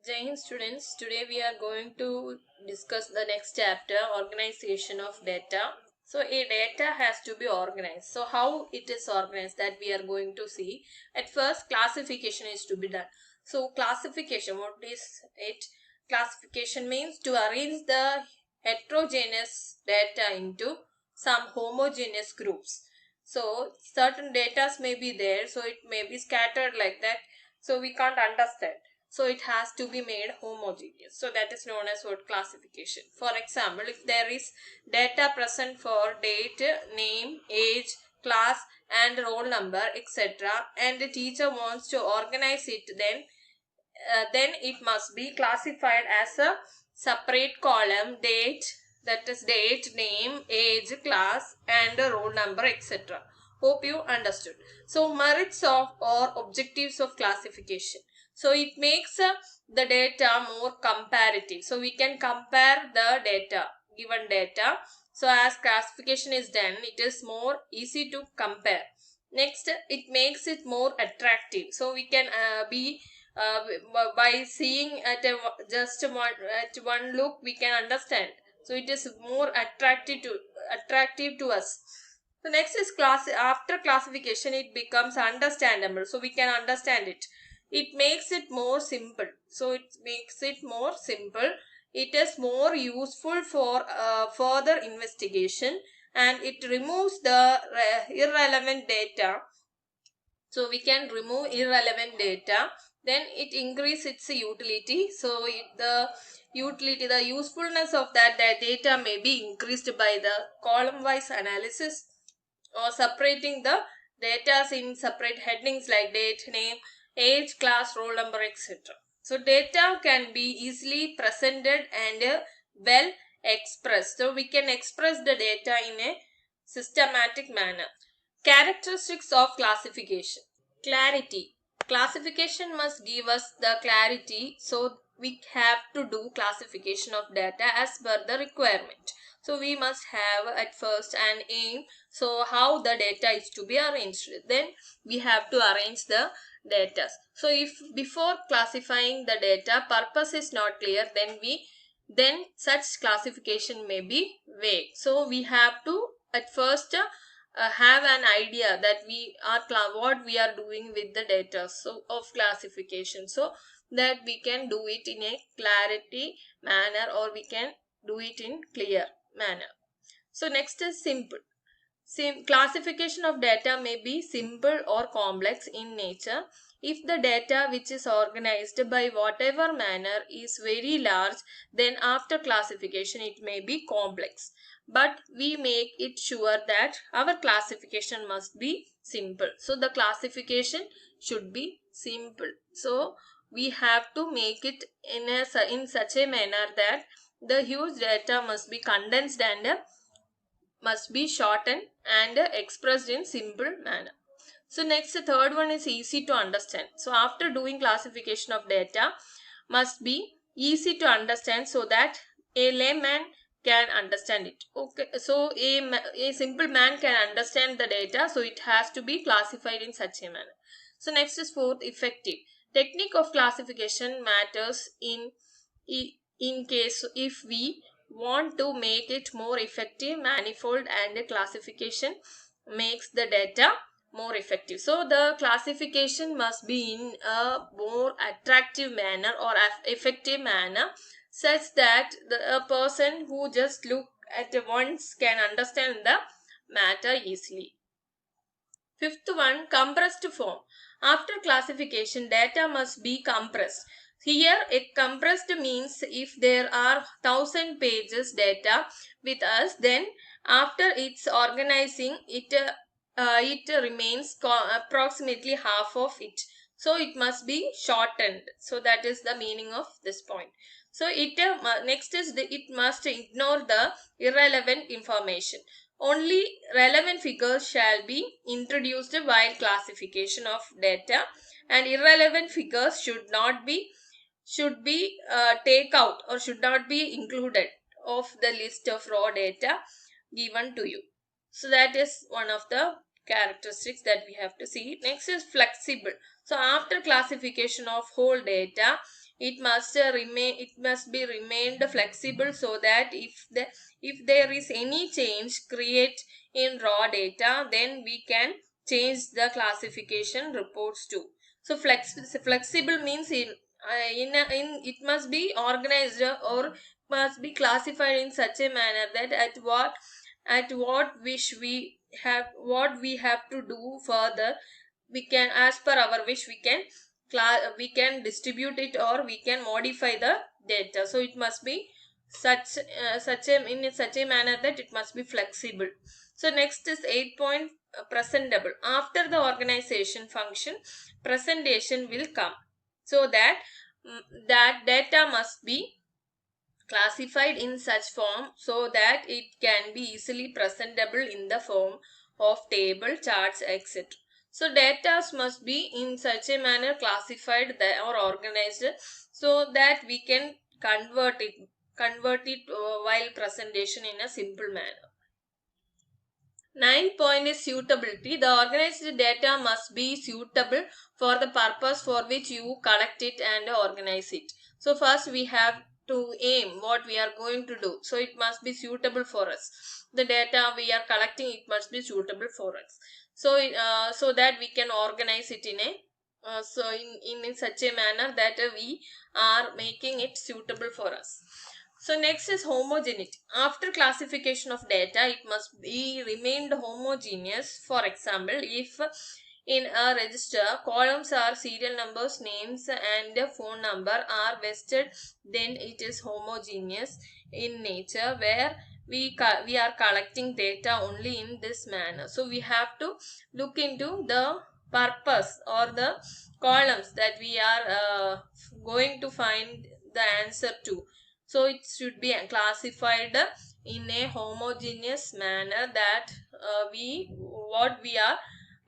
Jai Hind students, today we are going to discuss the next chapter, organization of data. So a data has to be organized. So how it is organized, that we are going to see. At first, classification is to be done. So classification, what is it? Classification means to arrange the heterogeneous data into some homogeneous groups. So certain data may be there, so it may be scattered like that, so we can't understand, so it has to be made homogeneous. So that is known as word classification. For example, if there is data present for date, name, age, class and roll number, etc., and the teacher wants to organize it, then it must be classified as a separate column: date, that is date, name, age, class and roll number, etc. Hope you understood. So merits of or objectives of classification. So it makes the data more comparative. So we can compare the data, given data. So as classification is done, it is more easy to compare. Next, it makes it more attractive. So we can be by seeing at one look we can understand, so it is more attractive to us. So next is class. After classification it becomes understandable, so we can understand it. It makes it more simple, so it makes it more simple. It is more useful for further investigation, and it removes the irrelevant data. So we can remove irrelevant data, then it increases its utility. So the usefulness of that data may be increased by the column wise analysis, or separating the data in separate headings like date, name, age, class, roll number, etc. So data can be easily presented and well expressed. So we can express the data in a systematic manner. Characteristics of classification. Clarity. Classification must give us the clarity, so we have to do classification of data as per the requirement. So we must have at first an aim, so how the data is to be arranged. Then we have to arrange the data. So if before classifying the data purpose is not clear, then such classification may be vague. So we have to at first have an idea that we are what we are doing with the data, so of classification, so that we can do it in a clarity manner, or we can do it in clear manner. So next is simple. Classification of data may be simple or complex in nature. If the data which is organized by whatever manner is very large, then after classification it may be complex. But we make it sure that our classification must be simple. So the classification should be simple. So we have to make it in such a manner that the huge data must be condensed and must be shortened and expressed in simple manner. So next, the third one is easy to understand. So after doing classification of data must be easy to understand, so that a layman can understand it. Okay, so a simple man can understand the data, so it has to be classified in such a manner. So next is fourth, effective. Technique of classification matters in case if we want to make it more effective. Manifold and classification makes the data more effective. So the classification must be in a more attractive manner or effective manner, such that a person who just look at once can understand the matter easily. Fifth one, compressed form. After classification, data must be compressed. Here, a compressed means if there are 1000 pages data with us, then after its organizing, it remains approximately half of it. So it must be shortened. So that is the meaning of this point. So next is it must ignore the irrelevant information. Only relevant figures shall be introduced while classification of data, and irrelevant figures should be take out or should not be included of the list of raw data given to you. So that is one of the characteristics that we have to see. Next is flexible. So after classification of whole data, it must be remained flexible, so that if there is any change create in raw data, then we can change the classification reports too. So flexible means it must be organized or must be classified in such a manner that at what what we have to do further, we can, as per our wish, we can distribute it or we can modify the data. So it must be such a manner that it must be flexible. So next is 8 point, presentable. After the organization function, presentation will come, so that that data must be classified in such form so that it can be easily presentable in the form of table, charts, etc. So data must be in such a manner classified or organized so that we can convert it while presentation in a simple manner. 9 point is suitability. The organized data must be suitable for the purpose for which you collect it and organize it. So first we have to aim what we are going to do. So it must be suitable for us. The data we are collecting, it must be suitable for us. So so that we can organize it in such a manner that we are making it suitable for us. So next is homogeneity. After classification of data, it must be remained homogeneous. For example, if in a register columns are serial numbers, names and phone number are vested, then it is homogeneous in nature, where we are collecting data only in this manner. So we have to look into the purpose or the columns that we are going to find the answer to. So it should be classified in a homogeneous manner, that we what we are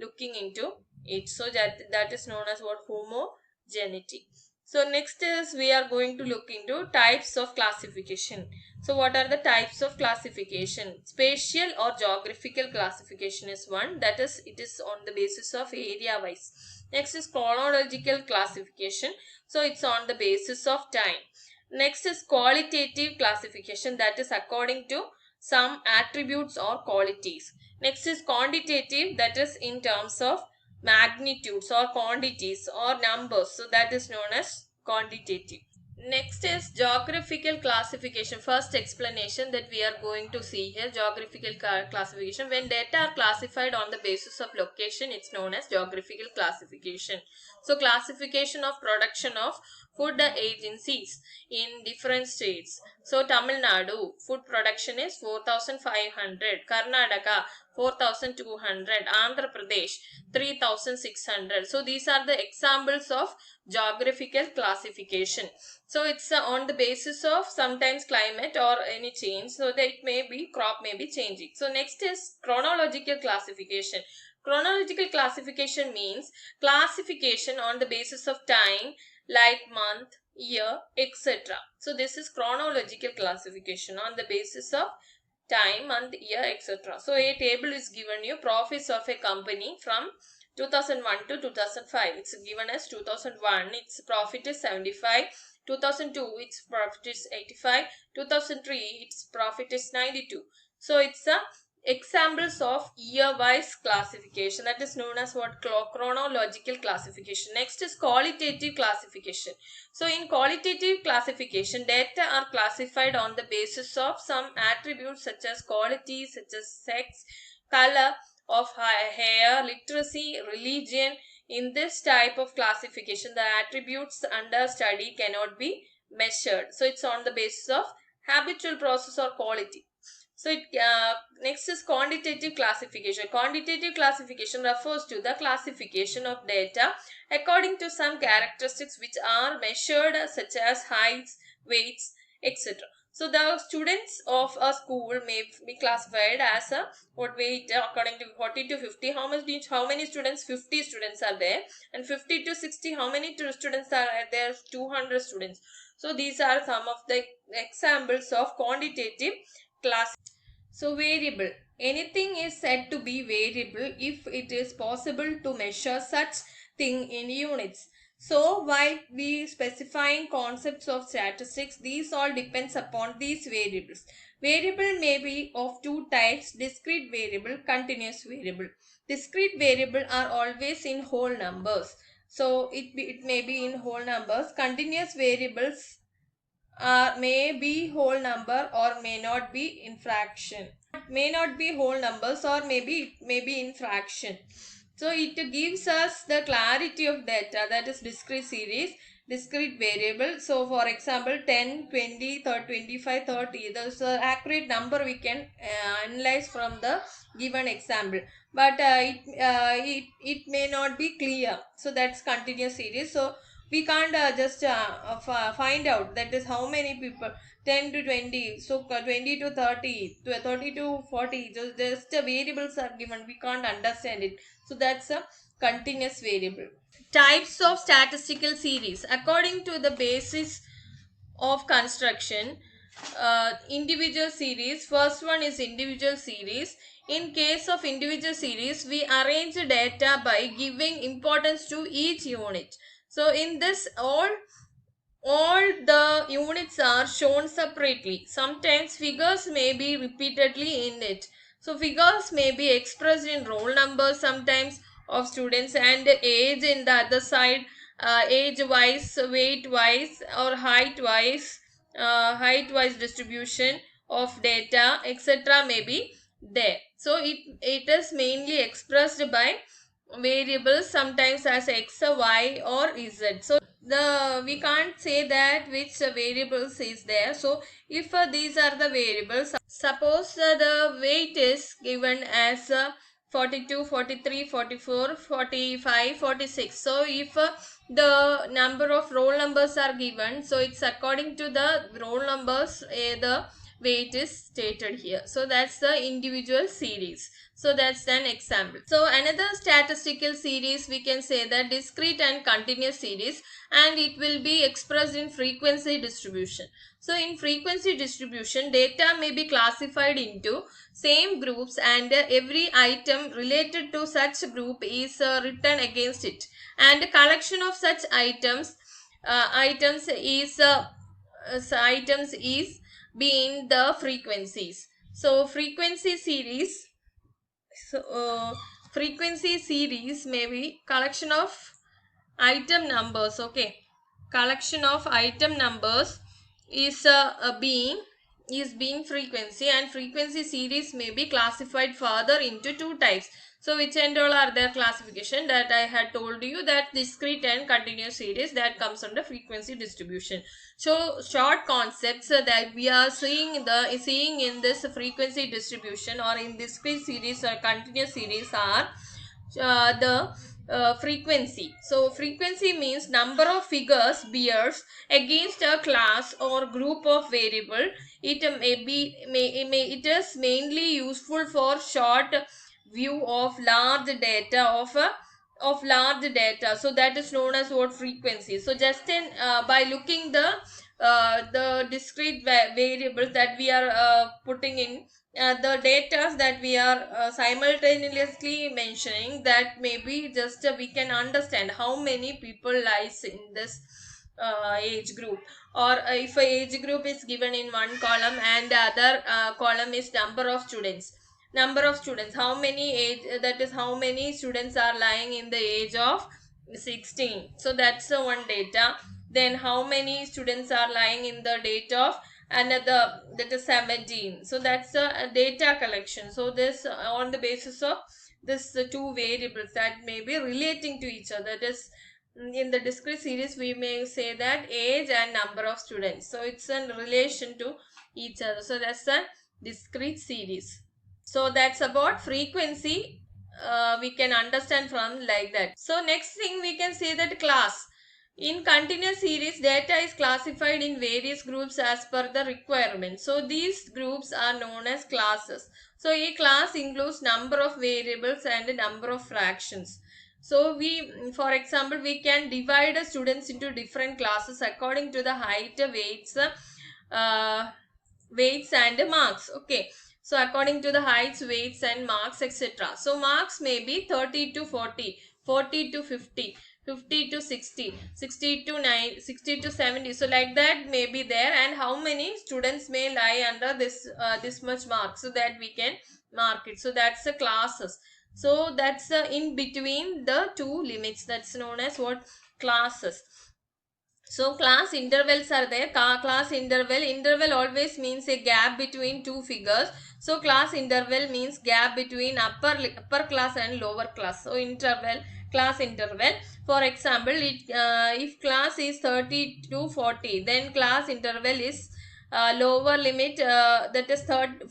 looking into it. So that is known as what, homogeneity. So next is we are going to look into types of classification. So what are the types of classification? Spatial or geographical classification is one, that is it is on the basis of area wise. Next is chronological classification, so it's on the basis of time. Next is qualitative classification, that is according to some attributes or qualities. Next is quantitative, that is in terms of magnitudes or quantities or numbers. So that is known as quantitative. Next is geographical classification. First explanation that we are going to see here, geographical classification. When data are classified on the basis of location, it's known as geographical classification. So classification of production of food agencies in different states. So Tamil Nadu food production is 4,500, Karnataka 4,200, Andhra Pradesh 3,600. So these are the examples of geographical classification. So it's on the basis of sometimes climate or any change, so that it may be crop may be changing. So next is chronological classification. Chronological classification means classification on the basis of time, like month, year, etc. So this is chronological classification on the basis of time, month, year, etc. So a table is given you profits of a company from 2001 to 2005. It's given as 2001, its profit is 75. 2002, its profit is 85. 2003, its profit is 92. So it's a examples of year-wise classification, that is known as what, chronological classification. Next is qualitative classification. So in qualitative classification, data are classified on the basis of some attributes such as quality, such as sex, color of hair, literacy, religion. In this type of classification, the attributes under study cannot be measured. So it's on the basis of habitual process or quality. So next is quantitative classification. Quantitative classification refers to the classification of data according to some characteristics which are measured, such as heights, weights, etc. So the students of a school may be classified as a what weight according to 40 to 50. How many students? 50 students are there, and 50 to 60. How many students are there? 200 students. So these are some of the examples of quantitative class. So variable. Anything is said to be variable if it is possible to measure such thing in units. So while we specifying concepts of statistics, these all depends upon these variables. Variable may be of two types: discrete variable, continuous variable. Discrete variable are always in whole numbers. So it may be in whole numbers. Continuous variables may be whole number or may not be in fraction. May not be whole numbers or maybe it may be in fraction. So it gives us the clarity of data, that is discrete series, discrete variable. So for example 10, 20, 30, 25, 30, there's an accurate number we can analyze from the given example. But it may not be clear. So that's continuous series. So we can't just find out that is how many people, 10 to 20, so 20 to 30, to 30 to 40, just the variables are given, we can't understand it. So that's a continuous variable. Types of statistical series according to the basis of construction. Individual series, first one is individual series. In case of individual series, we arrange data by giving importance to each unit. So in this, all the units are shown separately. Sometimes figures may be repeatedly in it. So figures may be expressed in roll numbers sometimes of students, and age in the other side, age wise, weight wise, or height wise distribution of data, etc. may be there. So it is mainly expressed by variables, sometimes as x, y, or z. So we can't say that which variables is there. So if these are the variables, suppose the weight is given as 42, 43, 44, 45, 46. So if the number of roll numbers are given, so it's according to the roll numbers, the weight is stated here. So that's the individual series. So that's an example. So another statistical series, we can say that discrete and continuous series, and it will be expressed in frequency distribution. So in frequency distribution, data may be classified into same groups, and every item related to such group is written against it, and collection of such items is being the frequencies. So frequency series, frequency series may be collection of item numbers. Okay, collection of item numbers is being frequency, and frequency series may be classified further into two types. So which and all are their classification that I had told you, that discrete and continuous series, that comes under frequency distribution. So short concepts that we are seeing in this frequency distribution or in discrete series or continuous series are the frequency. So frequency means number of figures bears against a class or group of variable. It it is mainly useful for short view of large data of large data. So that is known as what? Frequency. So just in by looking the discrete variables that we are putting in, the data that we are simultaneously mentioning, that maybe just we can understand how many people lies in this age group. Or if a age group is given in one column and the other column is number of students, how many age, that is how many students are lying in the age of 16. So that's the one data. Then how many students are lying in the date of another, that is 17. So that's a data collection. So this on the basis of this two variables that may be relating to each other. That is, in the discrete series we may say that age and number of students, so it's in relation to each other. So that's a discrete series. So that's about frequency. We can understand from like that. So next thing we can say that class. In continuous series, data is classified in various groups as per the requirement. So these groups are known as classes. So a class includes number of variables and number of fractions. So for example, we can divide students into different classes according to the height, weights and marks. Okay. So according to the heights, weights and marks, etc. So marks may be 30 to 40, 40 to 50, 50 to 60, 60 to 9, 60 to 70. So like that may be there, and how many students may lie under this much mark, so that we can mark it. So that's the classes. So that's in between the two limits. That's known as what? Classes. So class intervals are there. Class interval always means a gap between two figures. So class interval means gap between upper class and lower class. So interval, class interval. For example, if class is 30 to 40, then class interval is lower limit, that is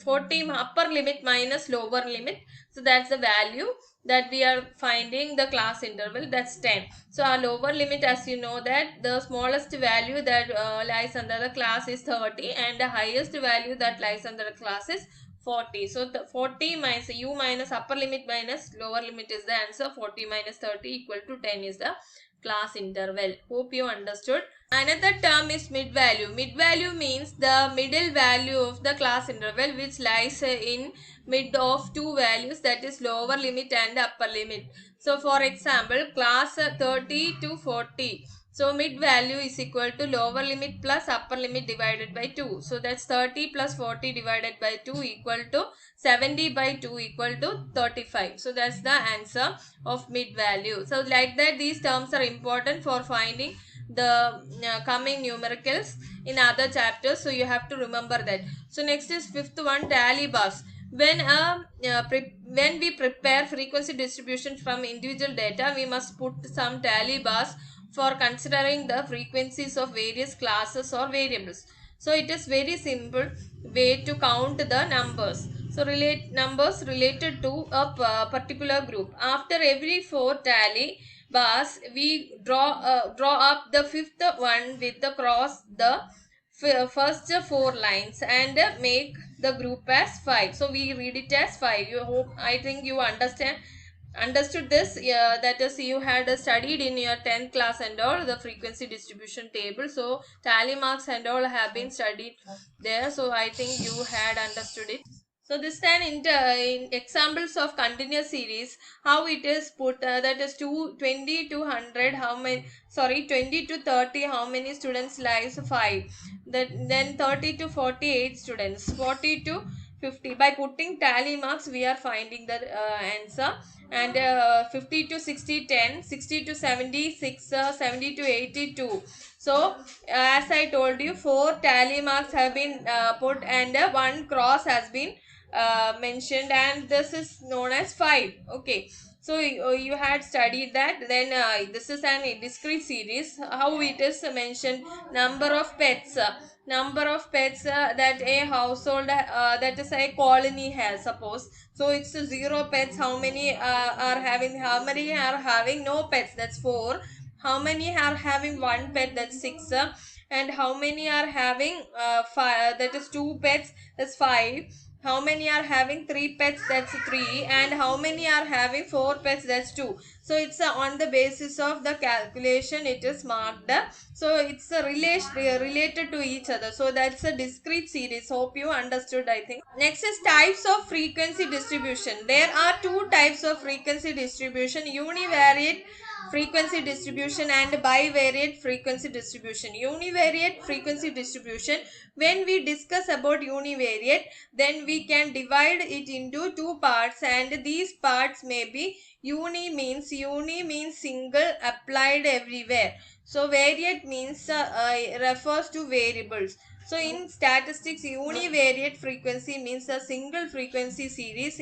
40 upper limit minus lower limit. So that's the value that we are finding the class interval, that's 10. So our lower limit, as you know, that the smallest value that lies under the class is 30, and the highest value that lies under the class is 40. So the 40 minus u minus upper limit minus lower limit is the answer. 40 minus 30 equal to 10 is the class interval. Hope you understood. Another term is mid value. Mid value means the middle value of the class interval, which lies in mid of two values, that is lower limit and upper limit. So for example, class 30 to 40. So mid value is equal to lower limit plus upper limit divided by 2. So that's 30 plus 40 divided by 2 equal to 70 by 2 equal to 35. So that's the answer of mid value. So like that, these terms are important for finding the coming numericals in other chapters. So you have to remember that. So next is fifth one, tally bars. When we prepare frequency distribution from individual data, we must put some tally bars for considering the frequencies of various classes or variables. So it is very simple way to count the numbers. So numbers related to a particular group. After every 4 tally bars, we draw up the fifth one with the cross the first 4 lines and make the group as 5. So we read it as 5. I think you understood this. That is, you had studied in your 10th class and all the frequency distribution table. So tally marks and all have been studied there. So I think you had understood it. So this time in examples of continuous series, how it is put, that is 20 to 100, 20 to 30, how many students lies? 5. Then 30 to 48 students, 40 to 50. By putting tally marks, we are finding the answer. And 50 to 60, 10, 60 to 70, 6, 70 to 82. So as I told you, 4 tally marks have been put, and 1 cross has been mentioned, and this is known as 5. Okay, so you had studied that. Then this is an discrete series. How it is mentioned: number of pets, that a household, that is a colony has, suppose. So it's 0 pets. How many are having? How many are having no pets? That's 4. How many are having 1 pet? That's 6. And how many are having 5? That is 2 pets. That's 5. How many are having 3 pets? That's 3. And how many are having 4 pets? That's 2. So it's on the basis of the calculation it is marked. So it's related to each other. So that's a discrete series. Hope you understood, I think. Next is types of frequency distribution. There are 2 types of frequency distribution: univariate frequency distribution and bivariate frequency distribution. Univariate frequency distribution, when we discuss about univariate, then we can divide it into 2 parts, and these parts may be uni means single, applied everywhere. So variate means refers to variables. So in statistics, univariate frequency means a single frequency series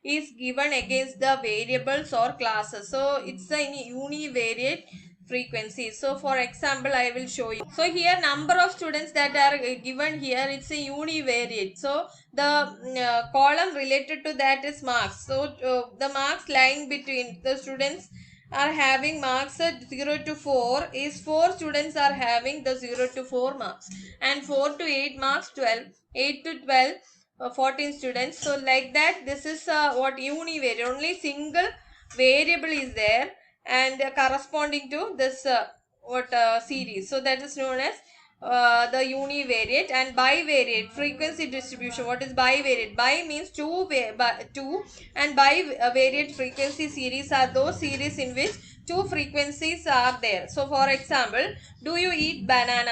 is given against the variables or classes. So it's a univariate frequency. So for example, I will show you. So here number of students that are given here, it's a univariate. So the column related to that is marks. So the marks lying between the students are having marks at 0 to 4 is 4 students are having the 0 to 4 marks, and 4 to 8 marks 12, 8 to 12 14 students. So like that, this is what univariate, only single variable is there and corresponding to this series. So that is known as the univariate. And bivariate frequency distribution. What is bivariate? Bi means two, and bivariate frequency series are those series in which two frequencies are there. So for example, do you eat banana?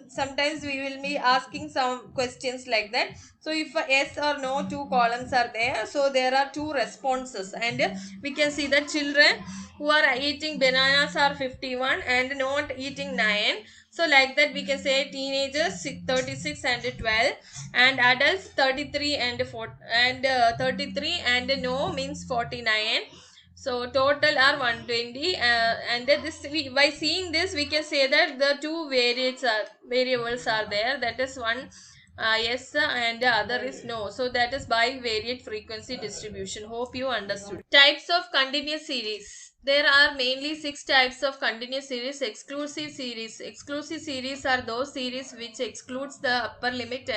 Sometimes we will be asking some questions like that. So if yes or no, two columns are there, so there are two responses, and we can see that children who are eating bananas are 51 and not eating 9. So like that we can say teenagers 36 and 12, and adults 33 and 4 and 33 and no means 49. So total are 120, and this by seeing this we can say that the two variables are there, that is one yes and the other is no. So that is bivariate frequency distribution. Hope you understood. Types of continuous series. There are mainly 6 types of continuous series. Exclusive series. Exclusive series are those series which excludes the upper limit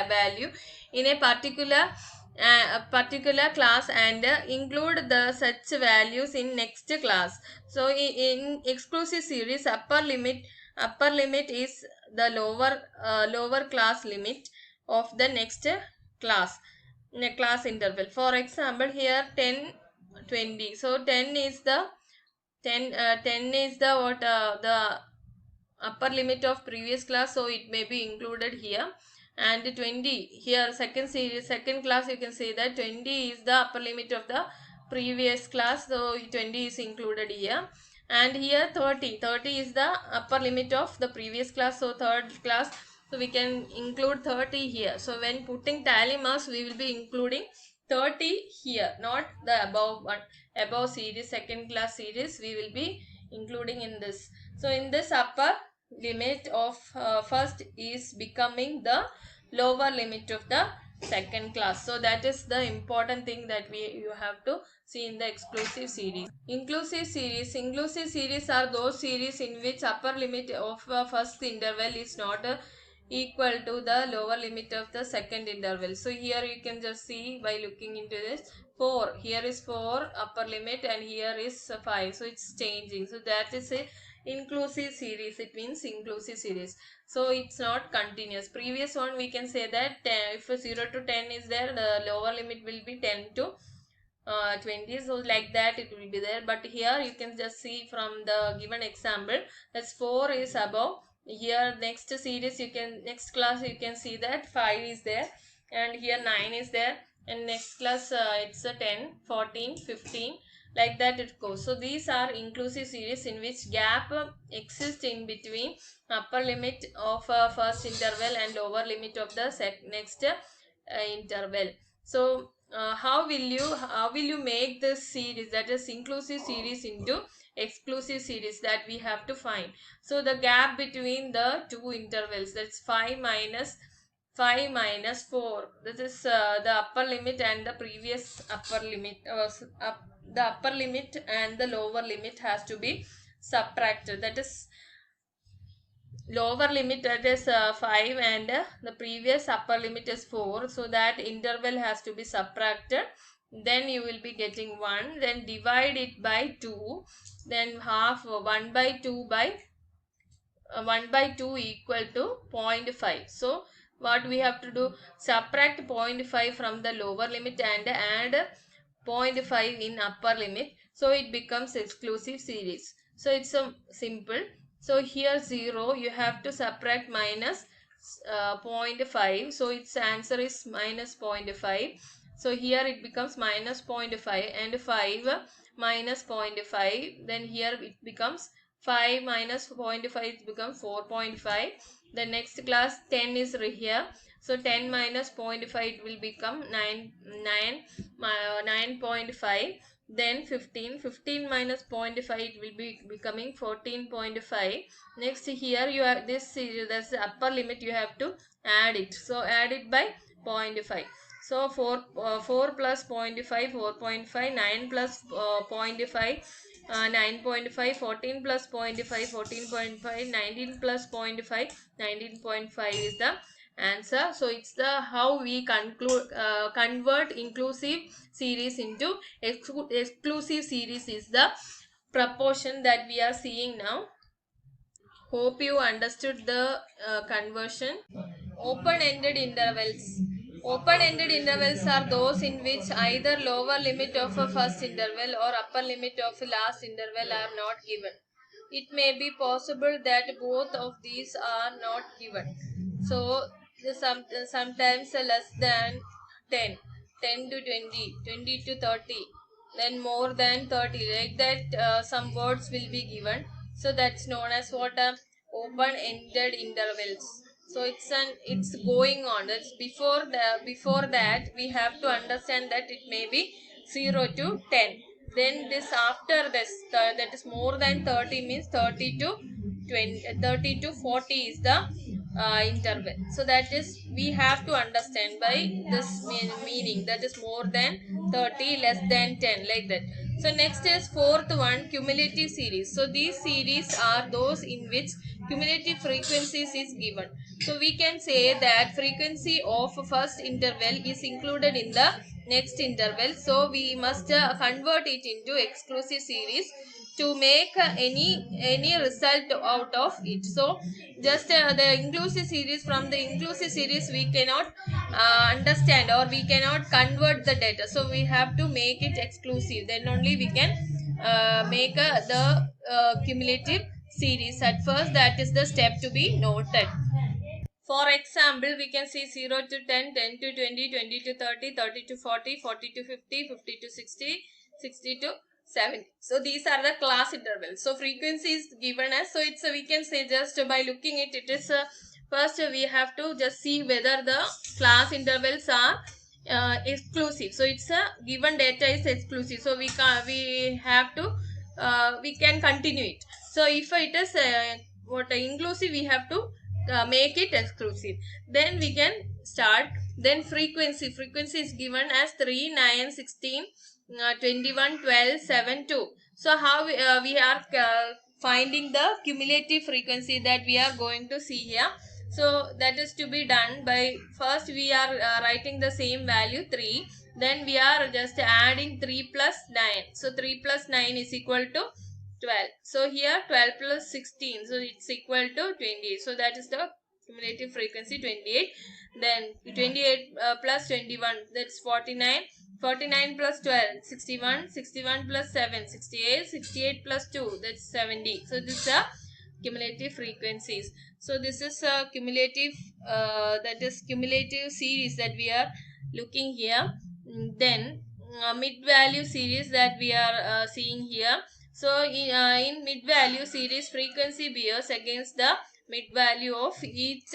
value in a particular class and include the such values in next class. So in exclusive series, upper limit is the lower class limit of the next class interval. For example, here 10 20. So 10 is the the upper limit of previous class, so it may be included here. And 20 here, second class, you can say that 20 is the upper limit of the previous class, so 20 is included here. And here 30 is the upper limit of the previous class, so third class, so we can include 30 here. So when putting tally marks, we will be including 30 here, not the above series, second class series, we will be including in this. So in this, upper limit of first is becoming the lower limit of the second class. So that is the important thing that you have to see in the exclusive series. Inclusive series are those series in which upper limit of first interval is not equal to the lower limit of the second interval. So here you can just see by looking into this, 4, here is 4 upper limit and here is 5, so it's changing. So that is a inclusive series, it means inclusive series. So it's not continuous. Previous one we can say that if 0 to 10 is there, the lower limit will be 10 to 20, so like that it will be there. But here you can just see from the given example, that's 4 is above. Here next series, next class you can see that 5 is there, and here 9 is there, and next class it's a 10, 14, 15, like that it goes. So these are inclusive series in which gap exists in between upper limit of first interval and lower limit of the next interval. So how will you make this series, that is inclusive series, into exclusive series, that we have to find. So the gap between the two intervals, that's 5 minus 4, this is the upper limit and the previous upper limit, the upper limit and the lower limit has to be subtracted. That is lower limit, that is 5, and the previous upper limit is 4, so that interval has to be subtracted. Then you will be getting 1, then divide it by 2, then half 1 by 2 by 1 by 2 equal to 0.5. So what we have to do, subtract 0.5 from the lower limit and add 0.5 in upper limit, so it becomes exclusive series. So it's a simple. So here 0, you have to subtract minus 0.5, so its answer is minus 0.5. So here it becomes minus 0.5, and 5 minus 0.5, then here it becomes 5 minus 0.5, it becomes 4.5. The next class 10 is here, so 10 minus 0.5, it will become 9.5. Then 15 minus 0.5, it will be becoming 14.5. Next here you have this, that's the upper limit, you have to add it, so add it by 0.5. So 4 plus 0.5, 4.5, 9 plus 0.5, 9.5, 14 plus 0.5, 14.5, 19 plus 0.5, 19.5 is the answer. So it's the how we convert inclusive series into exclusive series is the proportion that we are seeing now. Hope you understood the conversion. Open-ended intervals. Open-ended intervals are those in which either lower limit of a first interval or upper limit of a last interval are not given. It may be possible that both of these are not given. So, sometimes less than 10, 10 to 20, 20 to 30, then more than 30. Like that, some words will be given. So, that's known as what open-ended intervals. So it's going on. That's before that we have to understand that it may be 0 to 10. Then this after this that is more than 30 means 30 to 20, 30 to 40 is the interval. So that is we have to understand by this meaning, that is more than 30, less than 10, like that. So next is fourth one, cumulative series. So these series are those in which cumulative frequencies is given. So we can say that frequency of first interval is included in the next interval. So we must convert it into exclusive series to make any result out of it. So just the inclusive series, from the inclusive series we cannot understand or we cannot convert the data. So we have to make it exclusive. Then only we can make the cumulative series. At first, that is the step to be noted. For example, we can see 0 to 10, 10 to 20, 20 to 30, 30 to 40, 40 to 50, 50 to 60, 60 to 70. So these are the class intervals. So frequency is given as, so it's we can say just by looking at it is first we have to just see whether the class intervals are exclusive. So it's a given data is exclusive. So we have to we can continue it. So if it is inclusive, we have to make it exclusive. Then we can start. Then frequency is given as 3, 9, 16, 21, 12, 7, 2. So how we are finding the cumulative frequency that we are going to see here. So that is to be done by, first we are writing the same value 3, then we are just adding 3 plus 9. So 3 plus 9 is equal to 12. So here 12 plus 16, so it's equal to 28. So that is the cumulative frequency 28. Then 28 plus 21, that's 49. 49 plus 12, 61. 61 plus 7, 68. 68 plus 2, that's 70. So this is a cumulative frequencies. So this is a cumulative that is cumulative series that we are looking here. Then mid value series that we are seeing here. So in mid value series, frequency bears against the mid value of each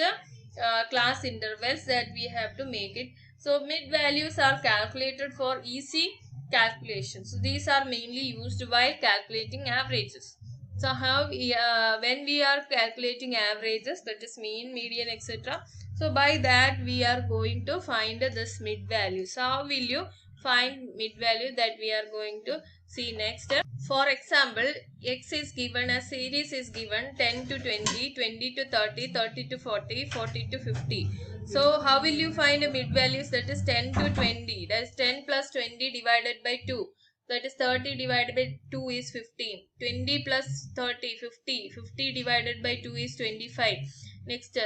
class intervals that we have to make it. So mid values are calculated for easy calculation. So these are mainly used while calculating averages. So how when we are calculating averages, that is mean, median, etc. So by that we are going to find this mid value. So how will you find mid value, that we are going to see next. For example, x is given as series is given 10 to 20, 20 to 30, 30 to 40, 40 to 50. So how will you find a mid values? That is 10 to 20. That is 10 plus 20 divided by 2. That is 30 divided by 2 is 15. 20 plus 30, 50. 50 divided by 2 is 25. Next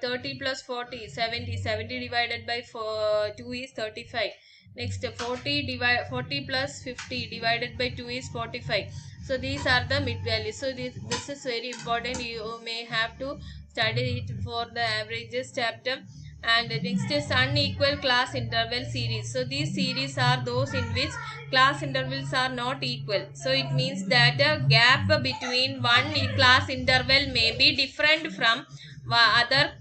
30 plus 40, 70. 70 divided by 2 is 35. Next 40 plus 50 divided by 2 is 45. So these are the mid values. So this is very important. You may have to study it for the averages chapter. And next is unequal class interval series. So these series are those in which class intervals are not equal. So it means that a gap between one class interval may be different from other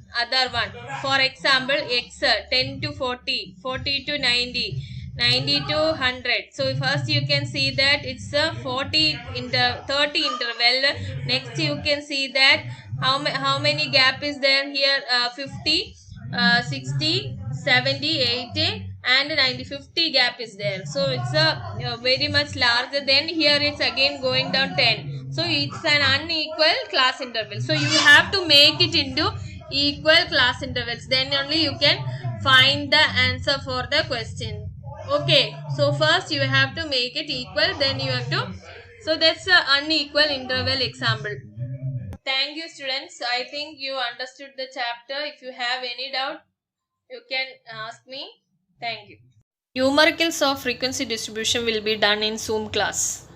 one. For example, x 10 to 40, 40 to 90, 90 to 100. So first you can see that it's a 30 interval. Next you can see that how many gap is there here, 50, 60, 70, 80 and 90, 50 gap is there. So it's a very much larger. Then here it's again going down 10. So it's an unequal class interval. So you have to make it into equal class intervals. Then only you can find the answer for the question. Okay, so first you have to make it equal, then you have to, so that's a unequal interval example. Thank you students. I think you understood the chapter. If you have any doubt, You can ask me. Thank you. Numericals of frequency distribution will be done in Zoom class.